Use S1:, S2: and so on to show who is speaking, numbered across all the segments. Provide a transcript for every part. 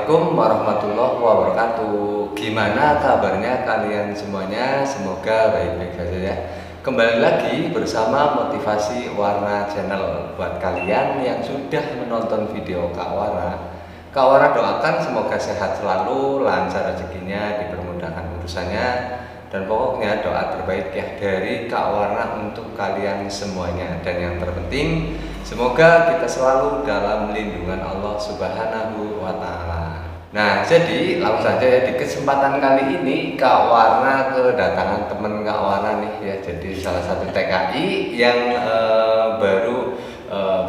S1: Assalamualaikum warahmatullahi wabarakatuh. Gimana kabarnya kalian semuanya? Semoga baik-baik saja ya. Kembali lagi bersama Motivasi Warna Channel. Buat kalian yang sudah menonton video Kak Wara doakan semoga sehat selalu, lancar rezekinya, dipermudahkan urusannya, dan pokoknya doa terbaik ya dari Kak Wara untuk kalian semuanya. Dan yang terpenting, semoga kita selalu dalam lindungan Allah Subhanahu wa Ta'ala. Nah, jadi langsung saja ya, di kesempatan kali ini Kak Wara kedatangan temen Kak Wara nih ya. Jadi salah satu TKI yang baru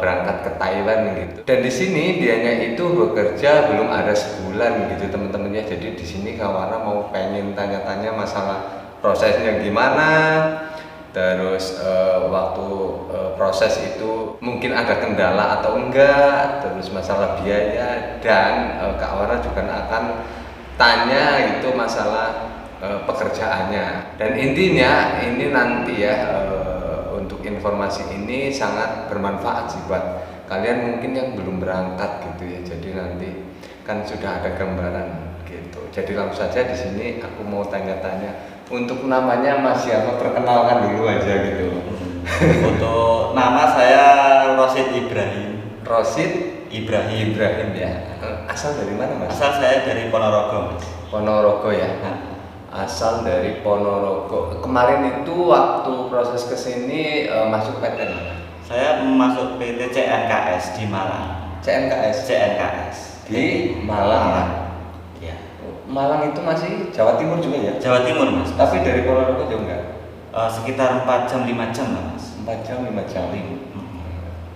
S1: berangkat ke Taiwan gitu. Dan di sini dianya itu bekerja belum ada sebulan gitu teman-teman ya. Jadi di sini Kak Wara mau pengen tanya-tanya masalah prosesnya gimana. Terus waktu proses itu mungkin ada kendala atau enggak, terus masalah biaya, dan Kak Wara juga akan tanya itu masalah pekerjaannya. Dan intinya ini nanti ya, untuk informasi ini sangat bermanfaat sih buat kalian mungkin yang belum berangkat gitu ya. Jadi nanti kan sudah ada gambaran gitu. Jadi langsung saja di sini aku mau tanya-tanya. Untuk namanya Mas siapa, perkenalkan dulu aja gitu.
S2: Untuk nama saya Rosid Ibrahim.
S1: Rosid
S2: Ibrahim
S1: ya. Asal dari mana Mas?
S2: Asal saya dari Ponorogo, Mas.
S1: Ponorogo ya. Asal dari Ponorogo. Kemarin itu waktu proses kesini masuk PT mana?
S2: Saya masuk PT CNKS di Malang. CNKS
S1: Di Malang.
S2: Ya.
S1: Malang itu masih Jawa Timur juga ya?
S2: Jawa Timur, Mas.
S1: Tapi dari Ponorogo jauh enggak?
S2: Sekitar 4 jam 5 jam lah, Mas.
S1: 4 jam 5 jam.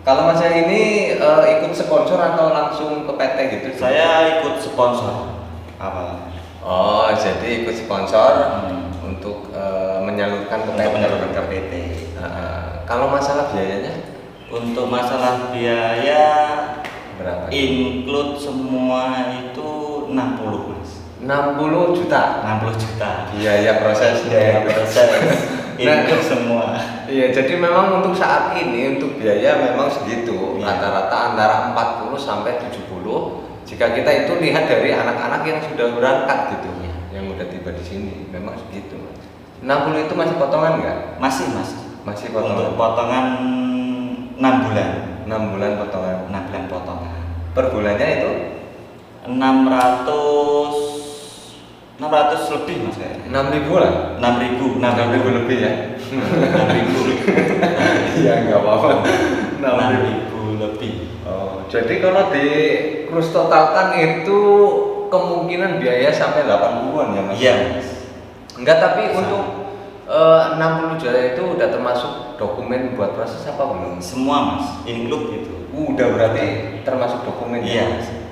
S1: Kalau Mas ini ikut sponsor atau langsung ke PT gitu?
S2: Saya ikut sponsor awalnya.
S1: Oh, jadi ikut sponsor untuk menyalurkan
S2: Untuk ke PT.
S1: Kalau masalah biayanya?
S2: Untuk masalah biaya
S1: Berapa?
S2: include semua itu 60, Mas.
S1: 60 juta.
S2: 60 juta.
S1: Biaya prosesnya.
S2: Biaya proses.
S1: Nah,
S2: Include semua.
S1: Iya, jadi memang untuk saat ini untuk biaya memang segitu,
S2: Iya.
S1: rata-rata antara 40 sampai 70. Jika kita itu lihat dari anak-anak yang sudah berangkat gitu, yang udah tiba di sini, memang segitu. 60 itu masih potongan nggak?
S2: Masih, Mas.
S1: Masih potongan.
S2: Untuk potongan 6 bulan.
S1: 6 bulan potongan.
S2: 6 bulan potongan.
S1: Per bulannya itu
S2: 600 lebih, Mas, kayaknya.
S1: 6.000 lah.
S2: 6.000
S1: lebih ya.
S2: 6.000.
S1: Iya, nggak apa-apa.
S2: 6.000 lebih.
S1: Oh, jadi kalau di krus totalkan itu kemungkinan biaya sampai 80-an ya Mas?
S2: Iya, Mas.
S1: Enggak, tapi untuk 60 juta itu udah termasuk dokumen buat proses apa belum?
S2: Semua, Mas. Include itu.
S1: Udah, berarti termasuk dokumen
S2: Iya.
S1: ya?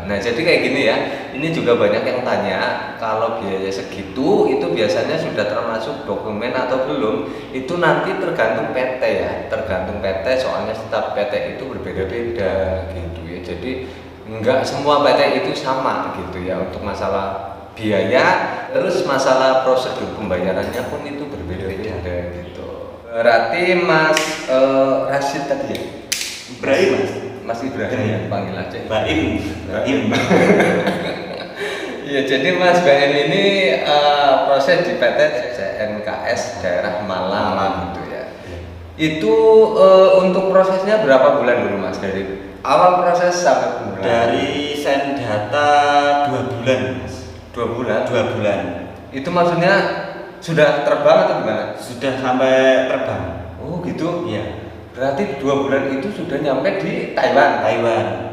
S1: Nah, jadi kayak gini ya, ini juga banyak yang tanya kalau biaya segitu itu biasanya sudah termasuk dokumen atau belum. Itu nanti tergantung PT ya, tergantung PT, soalnya setiap PT itu berbeda-beda gitu ya. Jadi enggak semua PT itu sama gitu ya untuk masalah biaya. Terus masalah prosedur pembayarannya pun itu berbeda-beda gitu. Berarti Mas Rashid tadi ya?
S2: Ibrahim, Mas.
S1: Mas Ibrahim ya, panggil aja.
S2: Baim.
S1: Iya, jadi Mas Baim ini proses di PT CNKS daerah Malang gitu ya. Itu untuk prosesnya berapa bulan dulu Mas, dari awal proses sampai bulan?
S2: Dari Sendata 2 bulan, Mas.
S1: 2 bulan.
S2: 2 bulan.
S1: Itu maksudnya sudah terbang atau gimana?
S2: Sudah sampai terbang.
S1: Oh gitu.
S2: Iya.
S1: Berarti 2 bulan itu sudah nyampe di Taiwan.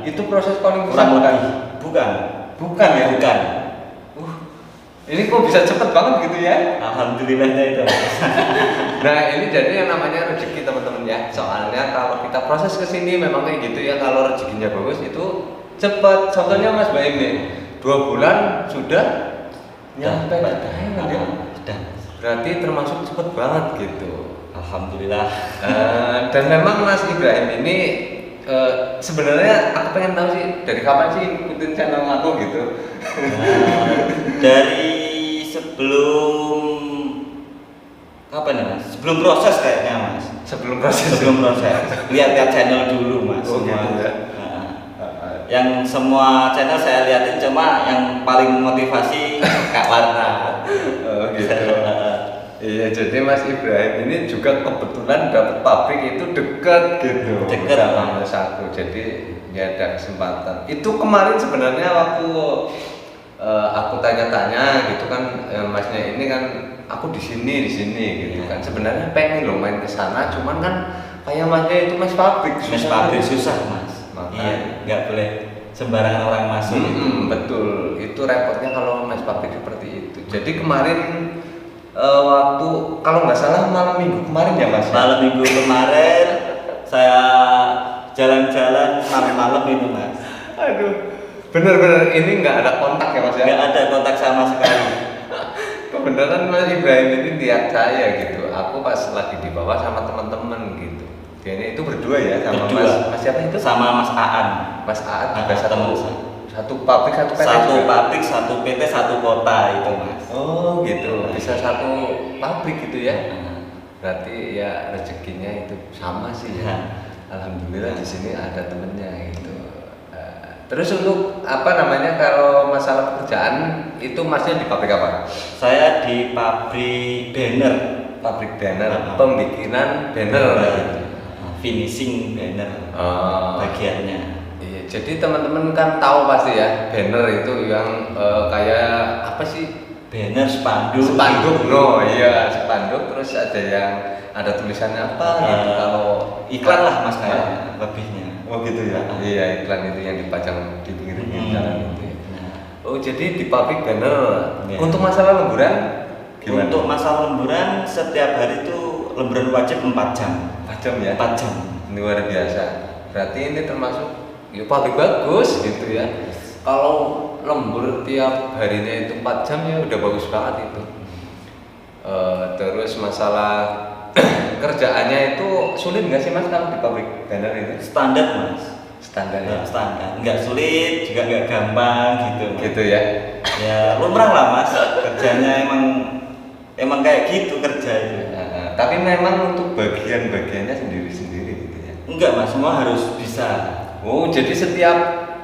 S2: Itu
S1: Proses paling
S2: kurang
S1: besar
S2: lebih. Bukan.
S1: Bukan ya?
S2: Bukan.
S1: Ini kok bisa cepet banget gitu ya?
S2: Alhamdulillahnya itu.
S1: Nah, ini jadi yang namanya rezeki teman-teman ya. Soalnya kalau kita proses ke sini memang kayak gitu ya, kalau rezekinya bagus itu cepet. Contohnya Mas Baim nih, 2 bulan sudah nyampe di Taiwan ya.
S2: Sudah.
S1: Berarti termasuk cepet banget gitu.
S2: Alhamdulillah.
S1: Dan memang Mas Ibrahim ini sebenarnya aku pengen tahu sih dari kapan sih ikutin channel aku gitu.
S2: Dari sebelum kapan ya, Mas? Sebelum proses kayaknya, Mas.
S1: Sebelum proses.
S2: Lihat channel dulu, Mas.
S1: Oh,
S2: semua.
S1: gitu ya.
S2: Yang semua channel saya liatin, cuma yang paling motivasi Kak Warna.
S1: Oh gitu. Iya, jadi Mas Ibrahim ini juga kebetulan dapat pabrik itu dekat gitu
S2: Dekat
S1: sama Mas aku. Jadi ya ada kesempatan. Itu kemarin sebenarnya waktu aku tanya-tanya gitu kan, Masnya ini kan aku di sini gitu kan. Sebenarnya pengen loh main ke sana, cuman kan kayak Masnya itu Mas pabrik.
S2: Mas pabrik susah Mas. Iya, nggak boleh sembarangan orang masuk.
S1: Betul, itu repotnya kalau Mas pabrik seperti itu. Jadi kemarin waktu kalau nggak salah malam minggu kemarin ya Mas.
S2: Malam minggu kemarin saya jalan-jalan malam-malam itu Mas.
S1: Aduh, bener-bener ini nggak ada kontak ya Mas ya?
S2: Nggak ada kontak sama sekali.
S1: Kebenaran Mas Ibrahim ini lihat saya gitu. Aku pas lagi di bawah sama teman-teman gitu. Dia itu berdua ya sama
S2: Berdua.
S1: Mas siapa itu?
S2: Sama Mas Aan.
S1: Mas Aat juga
S2: teman
S1: satu pabrik satu PT.
S2: Satu
S1: juga?
S2: pabrik, satu PT, satu kota itu Mas.
S1: Oh gitu, bisa satu pabrik gitu ya? Berarti ya rezekinya itu sama sih ya. Alhamdulillah di sini ada temennya gitu. Terus untuk apa namanya kalau masalah pekerjaan itu Masnya di pabrik apa?
S2: Saya di pabrik banner.
S1: Pabrik banner, pembikinan banner gitu.
S2: Finishing banner bagiannya.
S1: Iya, jadi teman-teman kan tahu pasti ya banner itu yang kayak apa sih?
S2: Banner spanduk.
S1: Spanduk, no, iya spanduk. Terus ada yang ada tulisannya apa gitu kalau
S2: iklan lah Mas kayak lebihnya.
S1: Oh gitu ya? Iya, iklan itu yang dipajang di pinggir jalan itu ya. Oh jadi di pabrik banner. Untuk masalah lemburan gimana?
S2: Untuk masalah lemburan setiap hari itu lemburan wajib 4 jam.
S1: 4 jam ya?
S2: 4 jam.
S1: Luar biasa. Berarti ini termasuk ya pabrik bagus gitu ya. Kalau lembur tiap harinya itu 4 jam ya udah bagus banget itu. Terus masalah kerjaannya itu sulit nggak sih Mas kalau di pabrik banner itu?
S2: Standar Mas.
S1: Standar ya?
S2: Standar. Nggak sulit juga nggak gampang gitu.
S1: Gitu ya?
S2: Ya lumrah lah Mas. Kerjanya emang kayak gitu kerja itu.
S1: Tapi memang untuk bagian-bagiannya sendiri-sendiri gitu ya?
S2: Enggak Mas, semua harus bisa.
S1: Oh jadi setiap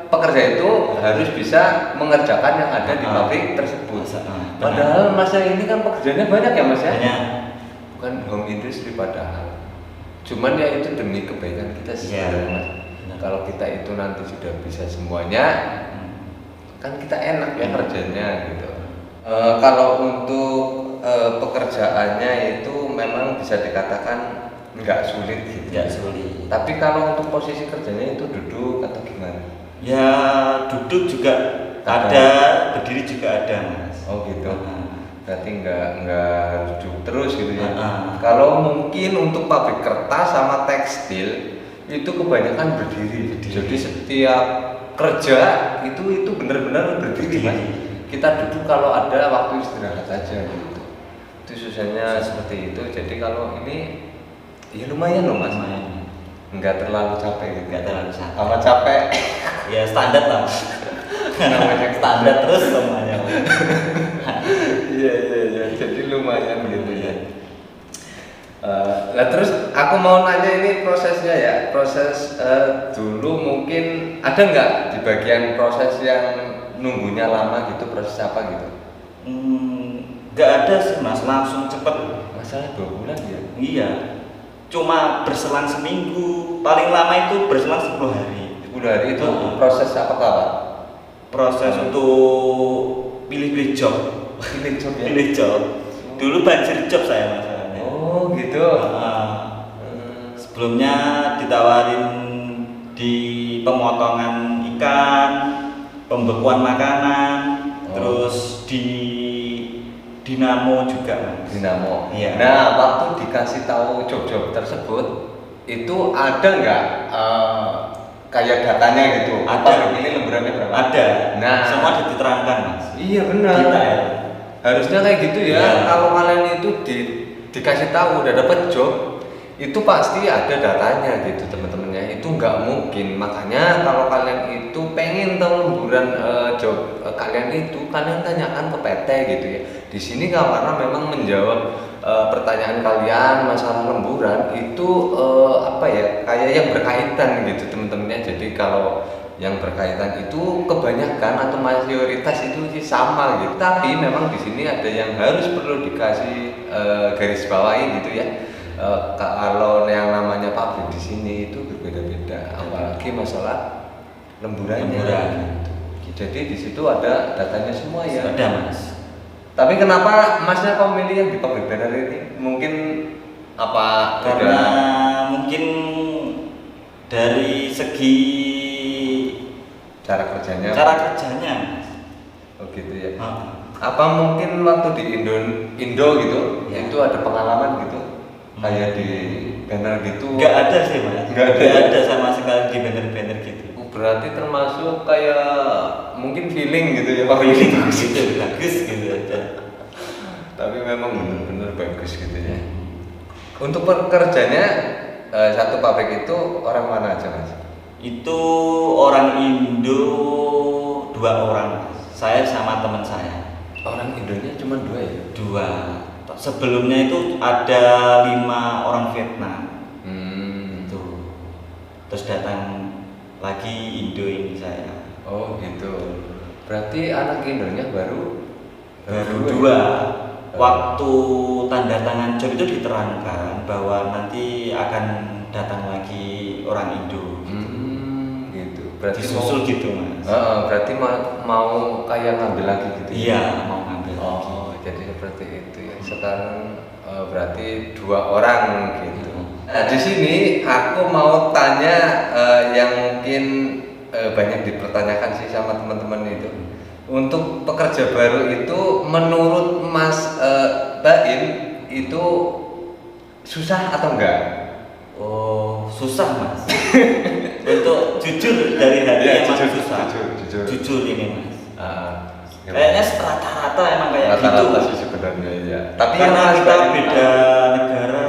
S1: pekerja itu harus bisa mengerjakan yang ada di pabrik tersebut. Padahal Mas ini kan pekerjaannya banyak ya Mas ya?
S2: Banyak.
S1: Bukan home industry padahal. Cuman ya itu demi kebaikan kita sebenarnya Mas. Kalau kita itu nanti sudah bisa semuanya, kan kita enak ya kerjanya gitu. Kalau untuk pekerjaannya itu memang bisa dikatakan nggak sulit gitu.
S2: Nggak sulit.
S1: Tapi kalau untuk posisi kerjanya itu duduk atau gimana?
S2: Ya duduk juga ada, berdiri juga ada Mas.
S1: Oh gitu. Berarti nggak harus duduk terus gitu ya. Kalau mungkin untuk pabrik kertas sama tekstil itu kebanyakan berdiri. Jadi setiap kerja itu benar-benar berdiri Mas. Kita duduk kalau ada waktu istirahat aja gitu. Itu susahnya seperti itu. Jadi kalau ini ya lumayan loh Mas. Enggak terlalu capek gitu.
S2: Enggak terlalu capek.
S1: Apa capek?
S2: Ya standar lah. Namanya standar terus semuanya.
S1: Iya. Jadi lumayan gitu ya. Nah terus aku mau nanya ini prosesnya ya. Proses dulu mungkin ada nggak di bagian proses yang nunggunya lama gitu, proses apa gitu?
S2: Nggak ada sih Mas, langsung cepet.
S1: Masalah 2 bulan ya?
S2: Iya. Cuma berselang seminggu, paling lama itu berselang 10 hari.
S1: 10 hari itu proses apa Pak?
S2: Proses untuk pilih-pilih job.
S1: Pilih job ya?
S2: Pilih job. Dulu banjir job saya masalahnya.
S1: Oh gitu.
S2: Sebelumnya ditawarin di pemotongan ikan, pembekuan makanan, terus di dinamo juga Mas.
S1: Dinamo.
S2: Iya.
S1: Nah waktu dikasih tahu job-job tersebut itu ada nggak kayak datanya gitu?
S2: Ada.
S1: Ini lemburannya berapa?
S2: Ada.
S1: Nah
S2: semua diterangkan Mas.
S1: Iya benar.
S2: Detail.
S1: Harusnya kayak gitu ya.
S2: Iya.
S1: Kalau kalian itu dikasih tahu udah dapat job, itu pasti ada datanya gitu teman-temannya. Itu nggak mungkin. Makanya kalau kalian itu pengen tahu lemburan job kalian itu, kalian tanyakan ke PT gitu ya. Di sini karena memang menjawab pertanyaan kalian masalah lemburan itu apa ya kayak yang berkaitan gitu teman-temannya. Jadi kalau yang berkaitan itu kebanyakan atau mayoritas itu sih sama gitu. Tapi memang di sini ada yang harus perlu dikasih garis bawahi gitu ya. Kalau yang namanya pabrik di sini itu berbeda-beda, apalagi masalah lemburannya. Gitu. Jadi di situ ada datanya semua ya.
S2: Ada Mas.
S1: Tapi kenapa Masnya kok milih yang di pabrik banner ini? Mungkin apa
S2: Karena mungkin dari segi
S1: cara kerjanya?
S2: Mas.
S1: Oh gitu ya. Apa mungkin waktu di Indo gitu,
S2: Ya.
S1: itu ada pengalaman gitu, kayak di banner gitu?
S2: Nggak ada sih Mas.
S1: Nggak ada.
S2: Nggak ada sama sekali di banner-banner gitu.
S1: Berarti termasuk kayak mungkin feeling gitu ya, Pak?
S2: Feeling gitu, bagus gitu aja.
S1: Tapi memang benar-benar bagus gitu ya. Untuk pekerjanya satu pabrik itu orang mana aja Mas?
S2: Itu orang Indo 2 orang, saya sama teman saya.
S1: Orang Indonya cuma 2 ya?
S2: 2. Sebelumnya itu ada 5 orang Vietnam. Itu. Terus datang lagi Indo ini saya.
S1: Oh gitu. Berarti anak Indonya baru
S2: 2. Waktu tanda tangan job itu diterangkan bahwa nanti akan datang lagi orang Indo.
S1: Gitu. Berarti
S2: disusul gitu Mas.
S1: Berarti mau kayak ngambil lagi gitu?
S2: Iya, mau ngambil.
S1: Oh, jadi seperti itu ya. Sekarang berarti 2 orang gitu. Nah di sini aku mau tanya yang mungkin banyak dipertanyakan sih sama teman-teman itu. Untuk pekerja baru itu menurut Mas Baim itu susah atau enggak?
S2: Oh, susah Mas. Untuk jujur dari hati
S1: Ya,
S2: emang
S1: jujur,
S2: susah.
S1: jujur.
S2: Jujur ini Mas.
S1: Kayaknya
S2: Kayaknya rata-rata emang kayak gitu.
S1: rata-rata sih sebenarnya ya. Tapi
S2: Karena
S1: Mas
S2: kita
S1: Baim-
S2: beda negara.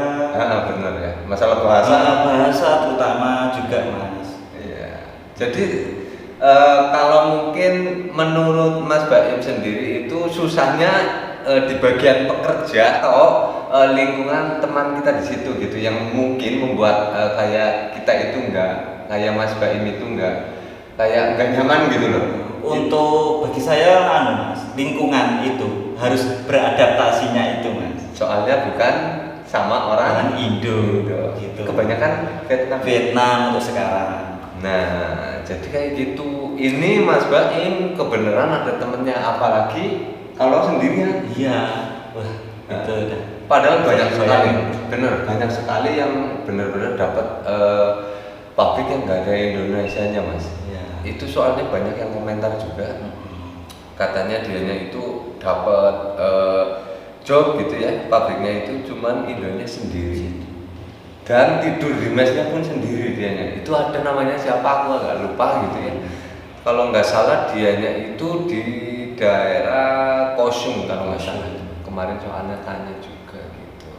S1: benar ya. Masalah bahasa.
S2: Bahasa terutama juga Mas.
S1: Iya. Jadi kalau mungkin menurut Mas Baim sendiri itu susahnya di bagian pekerja atau lingkungan teman kita di situ gitu yang mungkin membuat kayak kita itu enggak kayak Mas Baim itu enggak kayak enggak nyaman gitu loh.
S2: Untuk bagi saya Mas, lingkungan itu harus beradaptasinya itu Mas.
S1: Soalnya bukan sama orang
S2: Indo gitu.
S1: Kebanyakan
S2: Vietnam untuk sekarang.
S1: Nah, jadi kayak gitu. Ini Mas Baim kebenaran ada temennya, apalagi kalau sendirian.
S2: Iya. Wah, itu udah.
S1: Padahal banyak sekali, bener banyak sekali yang benar-benar dapat pabrik yang nggak ada Indonesianya Mas.
S2: Iya.
S1: Itu soalnya banyak yang komentar juga. Katanya dianya itu dapat job gitu ya, pabriknya itu cuman Indonya sendiri. Dan tidur di mesnya pun sendiri dianya. Itu ada namanya siapa aku agak lupa gitu ya. Kalau nggak salah dianya itu di daerah Kosung kalau nggak salah. Kemarin soalnya tanya juga gitu.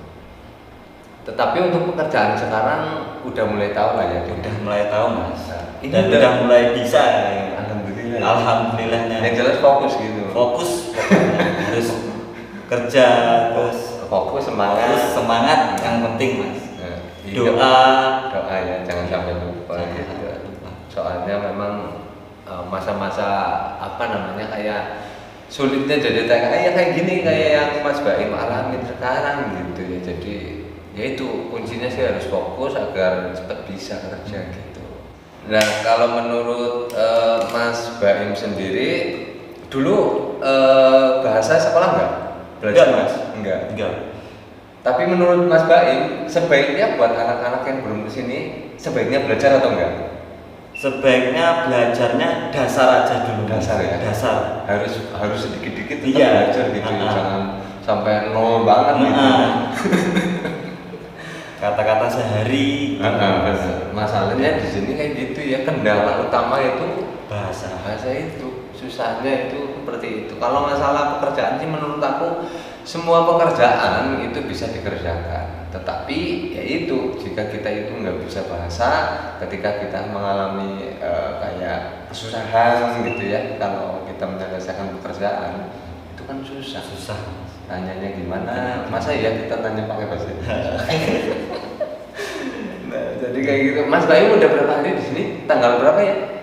S1: Tetapi untuk pekerjaan sekarang udah mulai tahu lah ya.
S2: Udah mulai tahu Mas.
S1: Ini
S2: Dan udah mulai bisa.
S1: Alhamdulillah.
S2: Alhamdulillahnya.
S1: Yang jelas fokus gitu.
S2: Fokus pokoknya. Harus kerja terus
S1: Fokus semangat.
S2: fokus semangat yang penting Mas.
S1: Iya. Doa ya, jangan sampai lupa gitu. Soalnya memang masa-masa apa namanya kayak sulitnya jadi kayak gini kayak yang Mas Baim alamin sekarang gitu ya. Jadi ya itu kuncinya sih harus fokus agar cepat bisa kerja gitu. Nah kalau menurut Mas Baim sendiri dulu bahasa sekolah enggak?
S2: Enggak Mas.
S1: Enggak. Tapi menurut Mas Baim sebaiknya buat anak-anak yang belum kesini sebaiknya belajar atau enggak?
S2: Sebaiknya belajarnya dasar aja dulu.
S1: Dasar ya?
S2: Dasar.
S1: Harus sedikit-dikit tetap
S2: Iya.
S1: belajar gitu ya. Jangan sampai nol banget gitu.
S2: Kata-kata sehari.
S1: Benar. Masalahnya di sini kayak gitu ya, kendala utama itu
S2: Bahasa.
S1: itu susahnya itu seperti itu. Kalau masalah pekerjaan sih menurut aku semua pekerjaan itu bisa dikerjakan, tetapi ya itu jika kita itu nggak bisa bahasa, ketika kita mengalami kayak kesusahan gitu ya, kalau kita menyelesaikan pekerjaan itu kan susah. Tanyanya gimana? Masa ya kita tanya pakai bahasa Indonesia? Nah, jadi Jadi kayak gitu. Mas Bayu udah berapa hari di sini? Tanggal berapa ya?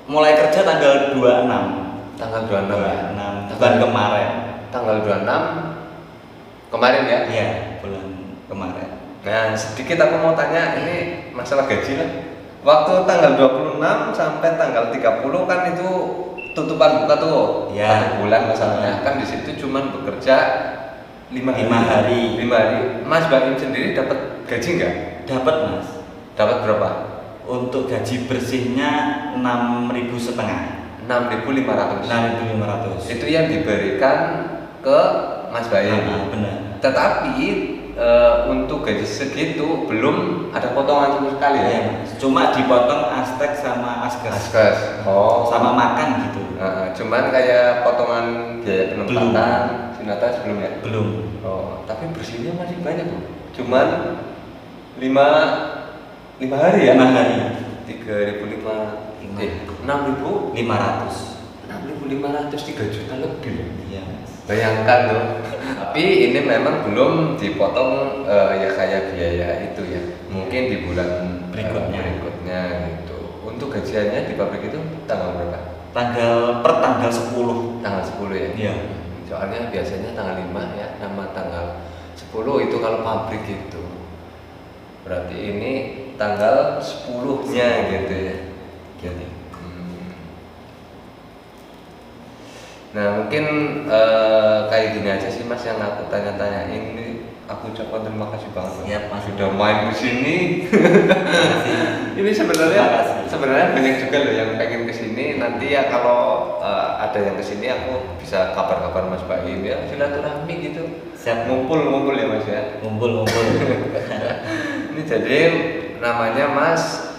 S2: Mulai kerja tanggal 26.
S1: Tanggal 26 ya.
S2: 26 bulan kemarin.
S1: Tanggal 26 kemarin ya?
S2: Iya, bulan kemarin.
S1: Nah, sedikit aku mau tanya ini masalah gaji lah. Waktu tanggal 26 sampai tanggal 30 kan itu tutupan buka tuh.
S2: Ya.
S1: 1 bulan masalahnya. Kan di situ cuman bekerja 5
S2: hari.
S1: 5 hari. Mas Bayu sendiri dapat gaji nggak?
S2: Dapat, Mas.
S1: Dapat berapa?
S2: Untuk gaji bersihnya 6.500.
S1: 6.500.
S2: 6.500.
S1: Itu yang diberikan ke Mas Bayu.
S2: Benar.
S1: Tetapi untuk gaji segitu belum ada potongan sama sekali ya.
S2: Cuma dipotong aspek sama askes.
S1: Askes. Oh.
S2: Sama makan gitu.
S1: Cuman kayak potongan biaya penempatan, sinatas belum ya?
S2: Belum.
S1: Oh, tapi bersihnya masih banyak tuh. Cuman 5 hari ya?
S2: 5 hari.
S1: 6.500. 6.500 3 juta lebih loh.
S2: Iya.
S1: Bayangkan loh. Tapi ini memang belum dipotong ya kayak biaya itu ya. Mungkin di bulan berikutnya gitu. Untuk gajiannya di pabrik itu tanggal berapa?
S2: Tanggal 10.
S1: Tanggal 10 ya?
S2: Iya.
S1: Soalnya biasanya tanggal 5 ya, nama tanggal 10 itu kalau pabrik gitu. Berarti ini tanggal 10-nya gitu ya. Jadi. Nah mungkin kayak gini aja sih Mas yang aku tanya-tanya ini. Aku ucapkan terima kasih banget.
S2: Siap, Mas.
S1: Sudah main ke sini. Ini sebenarnya banyak juga loh yang pengen ke sini. Nanti ya kalau ada yang ke sini aku bisa kabar-kabar Mas Baim ya, silaturahmi gitu.
S2: Siap.
S1: Ngumpul ya Mas ya.
S2: Ngumpul.
S1: Ini jadi namanya Mas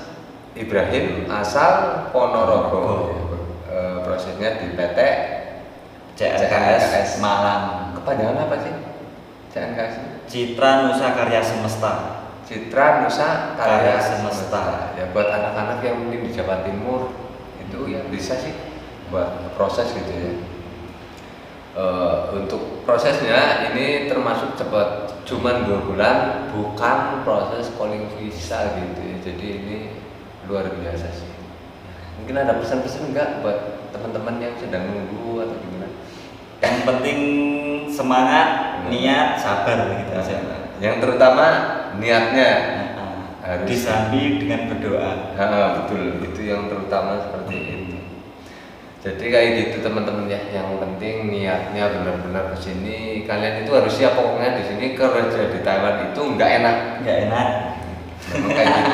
S1: Ibrahim asal Ponorogo. Prosesnya di PT
S2: CNKS Malang.
S1: Kepanjangan apa sih? CNKS.
S2: Citra Nusa Karya Semesta.
S1: Citra Nusa Karya
S2: Semesta.
S1: Ya buat anak-anak yang mungkin di Jawa Timur itu ya bisa sih buat proses gitu ya. Untuk prosesnya ini termasuk cepat, cuman 2 bulan, bukan proses calling visa gitu ya. Jadi ini luar biasa sih. Mungkin ada pesan-pesan enggak buat teman-teman yang sedang nunggu atau gimana?
S2: Yang penting semangat, niat, sabar gitu aja.
S1: Yang terutama niatnya harus
S2: disambi dengan berdoa.
S1: Betul, itu yang terutama seperti itu. Jadi kayak gitu teman-teman ya. Yang penting niatnya benar-benar ke sini. Kalian itu harus siap pokoknya di sini kerja di Taiwan itu nggak enak. Memang kayak gitu.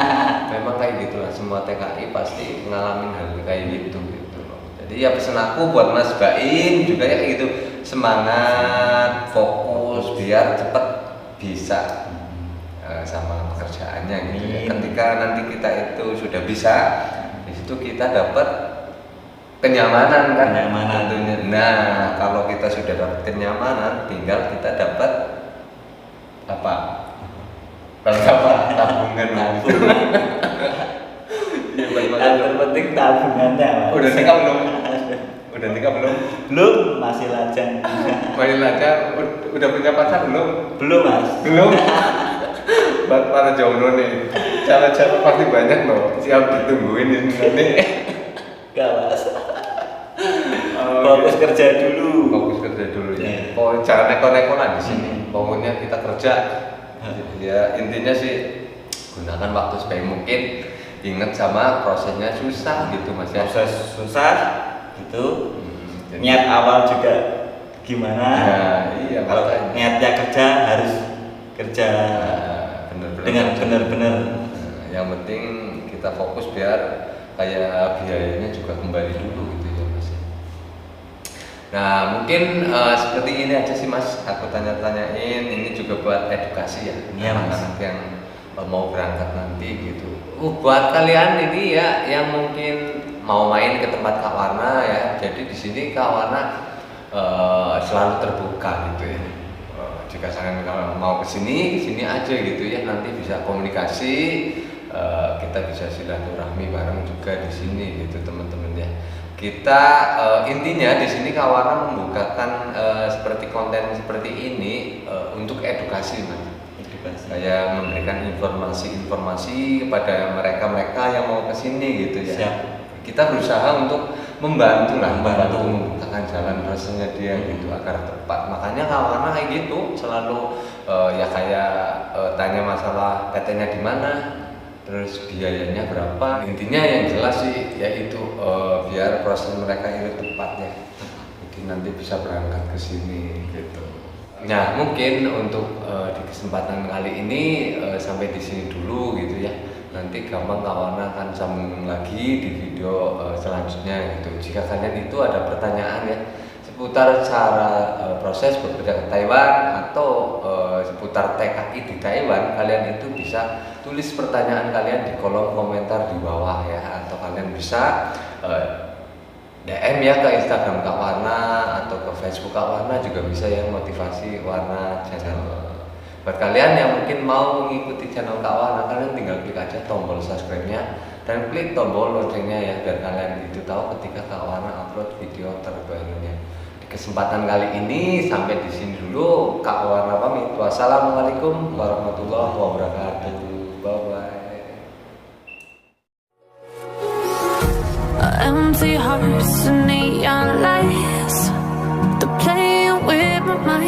S1: Memang kayak gitulah semua TKI pasti ngalamin hal kayak gitu loh. Jadi ya pesan aku buat Mas Baim juga ya kayak gitu. Semangat, fokus biar cepet bisa sama pekerjaannya gitu ya. Ketika nanti kita itu sudah bisa, di situ kita dapat kenyamanan kan tentunya. Nah, kalau kita sudah dapat kenyamanan, tinggal kita dapat apa? Tabungan.
S2: Yang terpenting tabungannya.
S1: Udah nikah belum? Udah nikah belum?
S2: Belum, masih lajang.
S1: Masih lajang. Udah punya pacar belum?
S2: Belum, Mas.
S1: Belum. Buat para jomblo nih, cara-cara pasti banyak loh. Siap ditungguin ini nanti.
S2: Gak, Mas. Fokus kerja dulu.
S1: Fokus kerja dulu ya. Pokoknya jangan neko-neko lah di sini. Pokoknya kita kerja. Ya intinya sih gunakan waktu sebaik mungkin. Ingat sama prosesnya susah gitu Mas ya.
S2: Proses susah gitu. Niat awal juga gimana?
S1: Nah, iya.
S2: Kalau niatnya kerja harus kerja dengan benar-benar.
S1: Yang penting kita fokus biar kayak biayanya juga kembali dulu gitu ya Mas. Nah mungkin seperti ini aja sih Mas. Aku tanya-tanyain ini juga buat edukasi ya. Anak-anak yang mau berangkat nanti gitu. Buat kalian ini ya yang mungkin mau main ke tempat Kak Warna ya. Jadi di sini Kak Warna selalu terbuka gitu ya. Jika kalian kalau mau ke sini aja gitu ya. Nanti bisa komunikasi, kita bisa silaturahmi bareng juga di sini gitu teman-teman ya. Kita intinya di sini Kak Warna membukakan seperti konten seperti ini untuk edukasi Mas. Saya memberikan informasi-informasi kepada mereka-mereka yang mau kesini gitu ya.
S2: Siap.
S1: Kita berusaha untuk membantu membukakan jalan rasanya dia gitu agar tepat. Makanya kawan kayak gitu selalu ya kayak tanya masalah PT-nya di mana, terus biayanya berapa. Intinya yang jelas sih yaitu biar proses mereka itu tepat ya. Jadi nanti bisa berangkat ke sini gitu. Nah, mungkin untuk di kesempatan kali ini sampai di sini dulu gitu ya. Nanti gampang kawan akan sambung lagi di video selanjutnya gitu. Jika kalian itu ada pertanyaan ya seputar cara proses bekerja ke Taiwan atau seputar TKI di Taiwan, kalian itu bisa tulis pertanyaan kalian di kolom komentar di bawah ya, atau kalian bisa DM ya ke Instagram Kak Warna atau ke Facebook Kak Warna juga bisa ya, motivasi Warna channel. Buat kalian yang mungkin mau mengikuti channel Kak Warna, kalian tinggal klik aja tombol subscribe-nya dan klik tombol loncengnya ya, biar kalian itu tahu ketika Kak Warna upload video terbarunya. Di kesempatan kali ini sampai di sini dulu, Kak Warna pamit. Wassalamualaikum warahmatullahi wabarakatuh. Bye bye.
S3: Empty hearts and neon lights, they're playing with my mind.